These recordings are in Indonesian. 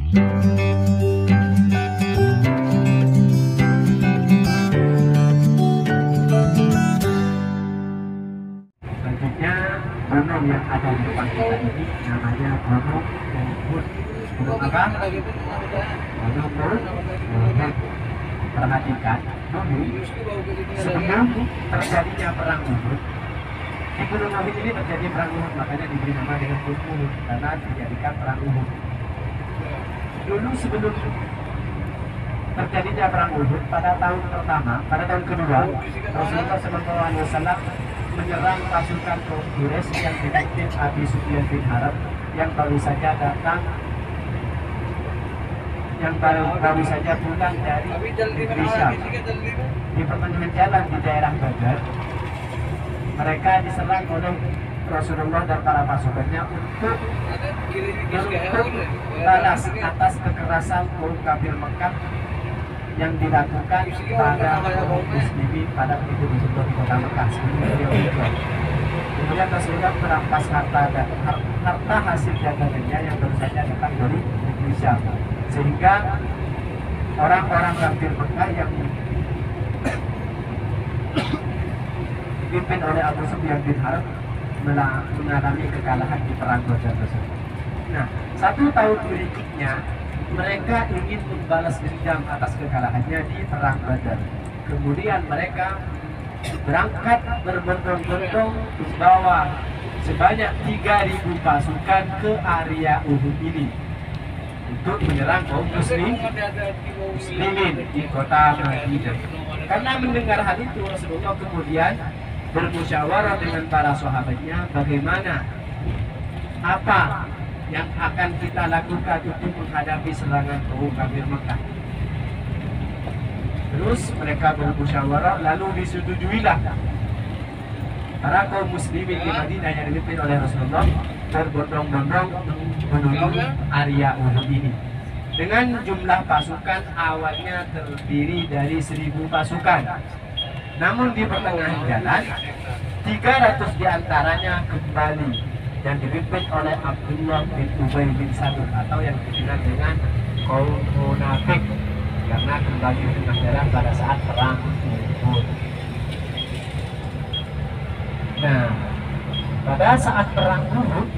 Selanjutnya gunung yang ada di depan kita ini namanya Gunung Uhud. Gunung apa? Gunung Uhud. Perhatikan dulu sebelum terjadinya perang Uhud, di Gunung Uhud ini terjadi perang Uhud, makanya diberi nama dengan Gunung Uhud karena dijadikan perang Uhud. Dulu sebelum terjadinya perang Uhud, pada tahun pertama, pada tahun kedua, Rasulullah SAW menyerang pasukan kaum Quraisy yang dipimpin Abi Sufyan bin Harb yang baru saja datang, yang baru saja pulang dari Indonesia. Di pertengahan jalan di daerah Badar, mereka diserang oleh Rasulullah dan para pasukannya untuk balas atas kekerasan kaum kafir Mekah yang dilakukan pada kaum muslimin pada waktu tersebut di kota Mekah sebelum beliau hijrah. Kemudian Rasulullah merampas harta hasil dagangannya yang baru saja datang dari Indonesia, sehingga orang-orang kafir Mekah yang dipimpin oleh Abu Sufyan bin Harb mengalami kekalahan di perang Badar tersebut. Nah, 1 tahun berikutnya mereka ingin membalas dendam atas kekalahannya di perang Badar. Kemudian mereka berangkat berbondong-bondong membawa sebanyak 3.000 pasukan ke area Uhud ini untuk menyerang kaum muslimin di kota Madinah. Karena mendengar hal itu, Rasulullah kemudian bermusyawarah dengan para sahabatnya bagaimana apa yang akan kita lakukan untuk menghadapi serangan kaum kafir Mekah. Terus mereka bermusyawarah, lalu disetujuilah para kaum muslimin di Madinah yang dipimpin oleh Rasulullah berbondong-bondong menuju area Uhud ini dengan jumlah pasukan awalnya terdiri dari 1.000 pasukan. Namun di pertengahan jalan 300 diantaranya kembali yang dipimpin oleh Abdullah bin Ubay bin Salul atau yang dikenal dengan kaum munafik karena kembali di tengah jalan pada saat perang Uhud. Nah, pada saat perang Uhud,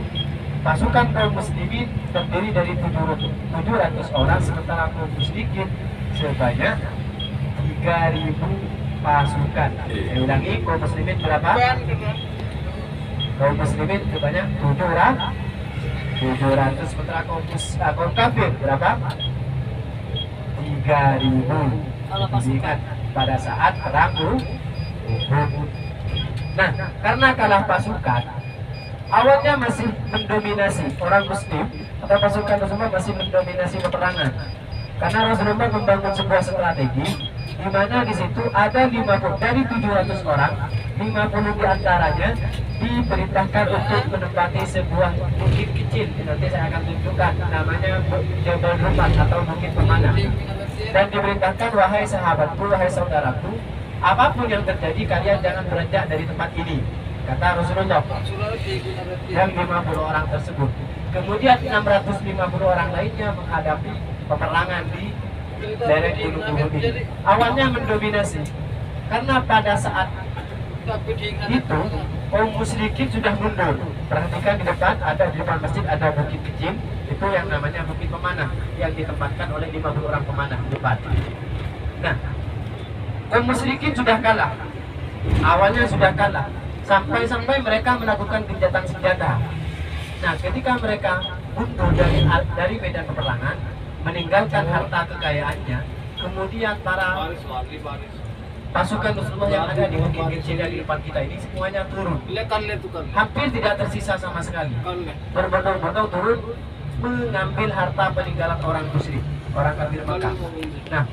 pasukan kaum muslimin terdiri dari 700 orang, sementara kaum musyrikin sebanyak 3.000 pasukan. Saya ulangi, kaum muslimin berapa? Kaum muslimin sebanyak 700, sementara kaum kafir berapa? 3.000. Ingat pada saat perang Uhud. Nah, karena kalah pasukan, awalnya masih mendominasi orang muslim atau pasukan tersebut masih mendominasi peperangan. Karena Rasulullah membangun sebuah strategi di mana di situ ada 50 dari 700 orang, 50 diantaranya diperintahkan untuk menempati sebuah bukit kecil. Nanti saya akan tunjukkan namanya Jabal Rumat atau Bukit Pemanah. Dan diperintahkan, wahai sahabatku, wahai saudaraku, apapun yang terjadi kalian jangan beranjak dari tempat ini, kata Rasulullah yang 50 orang tersebut. Kemudian 650 orang lainnya menghadapi peperangan di daerah Gunung Uhud ini. Awalnya mendominasi karena pada saat itu kaum musyrikin sudah mundur. Perhatikan di depan, ada di depan masjid ada bukit kecil, itu yang namanya Bukit Pemanah yang ditempatkan oleh 50 orang pemanah di depan. Nah, kaum musyrikin sudah kalah. Awalnya sudah kalah. Sampai mereka melakukan gencatan senjata. Nah, ketika mereka mundur dari medan peperangan, meninggalkan harta kekayaannya, kemudian para pasukan Rasulullah yang ada di bukit kecil di depan kita ini semuanya turun. Hampir tidak tersisa sama sekali. Berbondong-bondong turun mengambil harta peninggalan orang musyrik, orang kafir Mekah. Nah,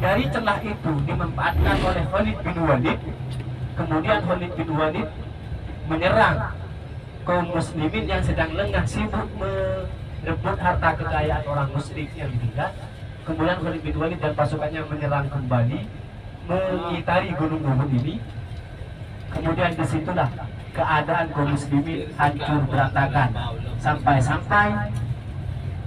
dari celah itu dimanfaatkan oleh Khalid bin Walid. Kemudian Khalid bin Walid menyerang kaum muslimin yang sedang lengah sibuk merebut harta kekayaan orang musyrik yang ditinggal. Kemudian Khalid bin Walid dan pasukannya menyerang kembali, mengitari Gunung Uhud ini. Kemudian disitulah keadaan kaum muslimin hancur berantakan, sampai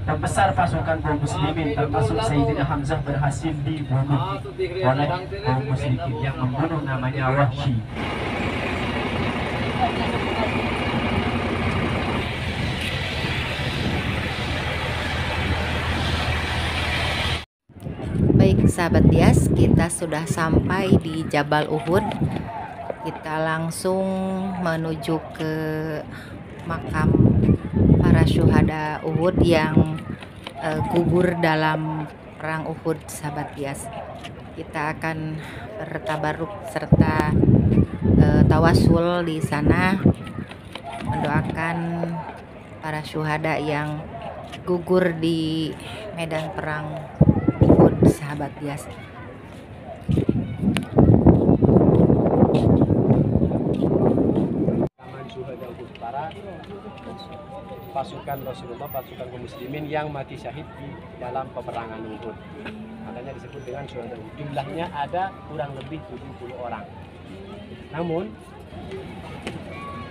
pembesar pasukan kaum muslimin termasuk Sayyidina Hamzah berhasil dibunuh oleh kaum musyrikin yang membunuh namanya Wahsy. Baik sahabat Dias, kita sudah sampai di Jabal Uhud. Kita langsung menuju ke makam para syuhada Uhud yang gugur dalam perang Uhud sahabat Dias. Kita akan bertabaruk serta tawasul di sana, mendoakan para syuhada yang gugur di medan perang Uhud sahabat Dias. Para pasukan Rasulullah, pasukan kaum muslimin yang mati syahid di dalam peperangan Uhud. Makanya disebut dengan syuhada. Jumlahnya ada kurang lebih 70 orang. Namun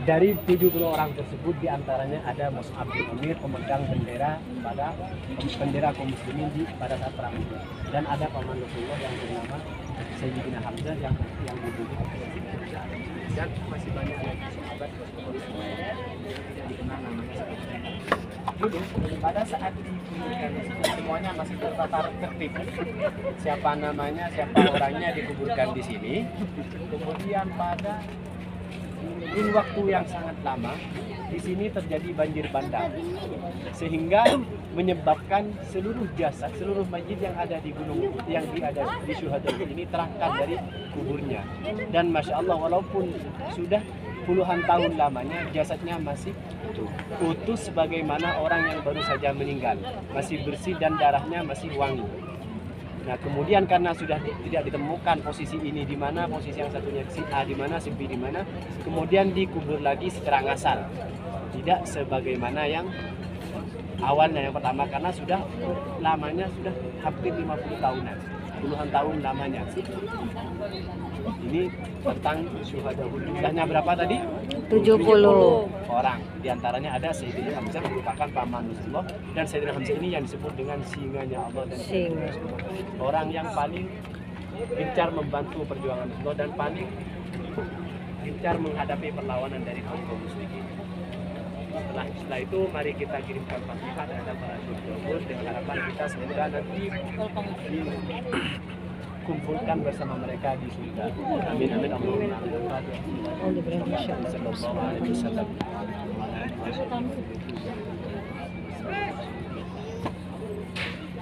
dari 70 orang tersebut diantaranya ada Mus'ab bin Umair, pemegang bendera pada bendera kaum muslimin pada saat perang Uhud. Dan ada paman Rasulullah yang bernama Sayyidina Hamzah yang dibunuh. Dan masih banyak lagi sahabat Rasulullah yang dikenal namanya. Dulu pada saat dikuburkan semuanya masih tertata tertib. Siapa namanya, siapa orangnya dikuburkan di sini. Kemudian pada kurun waktu yang sangat lama di sini terjadi banjir bandang sehingga menyebabkan seluruh jasad, seluruh mayit yang ada di Gunung Uhud, yang ada di syuhada ini terangkat dari kuburnya. Dan masya Allah, walaupun sudah puluhan tahun lamanya, jasadnya masih utuh sebagaimana orang yang baru saja meninggal, masih bersih dan darahnya masih wangi. Nah, kemudian karena sudah tidak ditemukan posisi ini di mana, posisi yang satunya si A di mana, si B di mana, kemudian dikubur lagi secara ngasal. Tidak sebagaimana yang awalnya yang pertama, karena sudah lamanya sudah hampir 50 tahunan, puluhan tahun lamanya. Ini tentang syuhada Uhud. Jumlahnya berapa tadi? 70 orang. Di antaranya ada Sayyidina Hamzah merupakan paman Rasulullah, dan Sayyidina Hamzah ini yang disebut dengan singanya Allah dan orang yang paling gencar membantu perjuangan Rasulullah dan paling gencar menghadapi perlawanan dari kaum musyrikin. Setelah itu mari kita kirimkan Fatihah terhadap para syuhada dengan harapan kita semoga nanti kumpulkan bersama mereka di surga. Amin amin Allahumma amin. Sallallahu alaihi wasallam.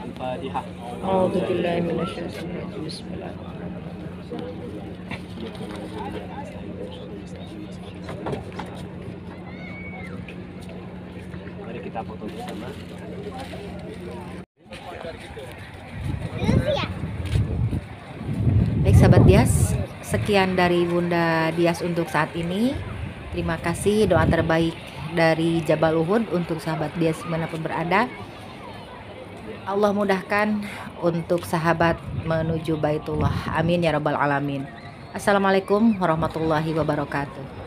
Al-Fatihah. A'udzu billahi minasyaitonir rajim. Bismillahirrahmanirrahim. Mari kita foto bersama. Baik sahabat Dias, sekian dari Bunda Dias untuk saat ini. Terima kasih, doa terbaik dari Jabal Uhud untuk sahabat Dias dimanapun berada. Allah mudahkan untuk sahabat menuju Baitullah. Amin ya rabbal alamin. Assalamualaikum warahmatullahi wabarakatuh.